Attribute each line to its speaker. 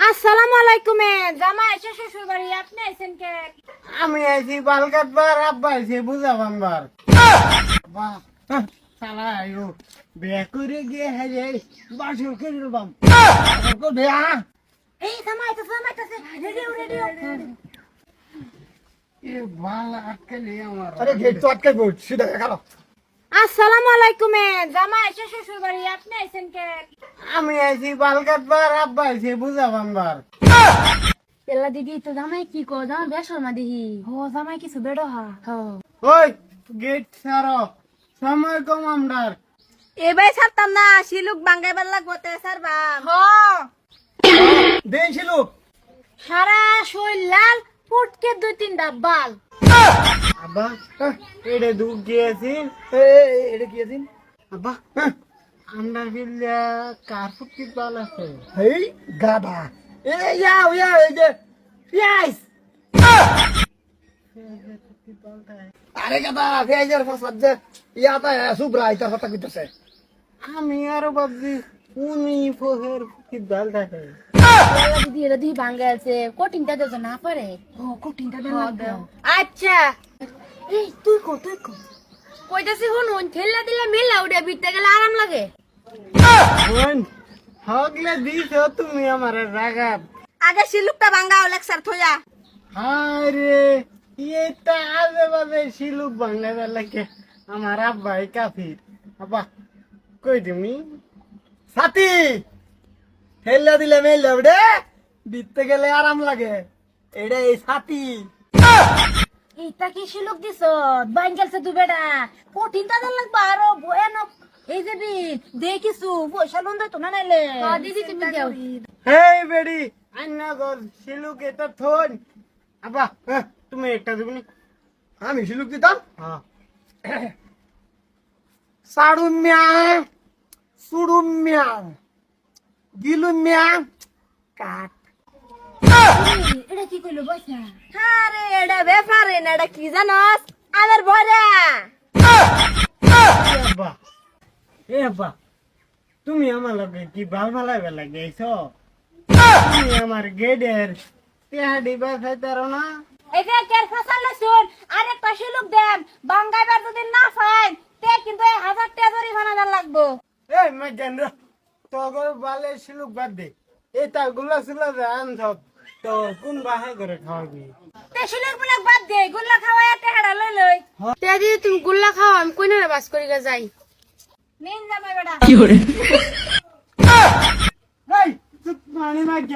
Speaker 1: আসসালামু আলাইকুম জামাই এসে শ্বশুর বাড়ি আপনি আইছেন কে?
Speaker 2: আমি আইছি বাল কাটবার, আব্বা আইছে বুঝা বানবার। বাহ, শালা আয়ো বিয়া করে গিয়ে হেরে বাসর করে দিলাম। বিয়া
Speaker 1: এই জামাই তো রেডিও
Speaker 2: এ বাল আটকালে আমার। আরে গেট তো আটকে বল, সিধা দেখালো।
Speaker 1: আসসালামু আলাইকুম জামাই এসে শ্বশুর বাড়ি আপনি আইছেন কে?
Speaker 2: আমি আইছি বাল কাটবার, আব্বা আইছে বুঝা বানবার।
Speaker 1: পেলা দিদি তো জামাই কি কো জামাই বেশর্মা দিহি হো জামাই কিছু বেড়ো হো
Speaker 2: ওই গেট ছাড়ো, সময় কম আমরার।
Speaker 1: এবাই ছাড়তাম না শিলুক বাঙ্গাইবার লাগবো তে ছাড়বাম হ
Speaker 2: দেখছিল
Speaker 1: সারা শরীর লাল ফুটকে দুই তিনটা বাল
Speaker 2: আব্বা এটা দুধ গিয়েছিন, এটা গিয়েছিন আব্বা। আমরা বিল্লা কার ফুটকি বাল আছে এই গাধা। এই যে পিয়াইস আরে গাধা পেঁয়াজের ফসল যে ইয়াটা সুব্রা এটা কথা কইতেছে। আমি আরো ভাবছি উনি ফোহের ফুটকি বাল থাকে।
Speaker 1: পেলা দিদি এটা দিহি বাঙ্গাই আছে কঠিনটা দেছো না পারে ও কঠিনটা দেন লাগবে আচ্ছা এই তুই কো কইতাছি হুন ঠেলা দিলে মেলা উড়ে বিতে গেলে আরাম লাগে
Speaker 2: বোন হগলে দিছ তুমি আমার রাগাত।
Speaker 1: আগে শিলুকটা বাঙ্গাও লেকচার থইয়া
Speaker 2: আরে এটা আজে বাজে শিলুক বাংলা লাগে আমার আব্বাই কাফির। আব্বা কই তুমি সাথী হেল্লা দিলে মেল্লা উড়ে দিতে গেলে আরাম লাগে। এটা এই সাথী
Speaker 1: এইটা কি শিলুক দিছ বাঙ্গালছে তুই বেটা কঠিনটা দেন লাগবে আরো ভয়ানক এই যে বি দেখিছু পয়সা লোন দেয় তো না নাইলে দিদি তুমি দাও
Speaker 2: হেই বেডি আন্না গর শিলুক এটা থন। আব্বা তুমি একটা দিবনি আমি শিলুক দিতাম। হ্যাঁ সাড়ুমিয়া সুড়ুমিয়া গিলুমিয়া কাট।
Speaker 1: এটা কি কইলো বসা আরে এটা ব্যাপারে না এটা কি জানোস আমার ভরা
Speaker 2: আব্বা এ আব্বা তুমি আমার লগে কি ভাল ভালাইবে লাগাইছ? তুমি আমার গেডের তেহাডি বাসাইতারো না।
Speaker 1: এটা কের ফসালে শুন আরে পাশে লোক দেন বাঙ্গাইবার যদি না পাইন তে কিন্তু 1000 টাকা জরিমানা দেন লাগবো
Speaker 2: এই মেজেন্দ্র তগর বালে শিলুক বাদ দে। এটা গুলা সুলা রান সব তো কোন বাহে করে খাওয়াবি?
Speaker 1: তে শিলুক বলে বাদ দে গুল্লা খাওয়া টেহাড়া লই লই তে দি তুমি গুল্লা খাও আমি কইনা বাস করি গা যাই নিন জামাই বেটা
Speaker 2: এই তুই পানি মার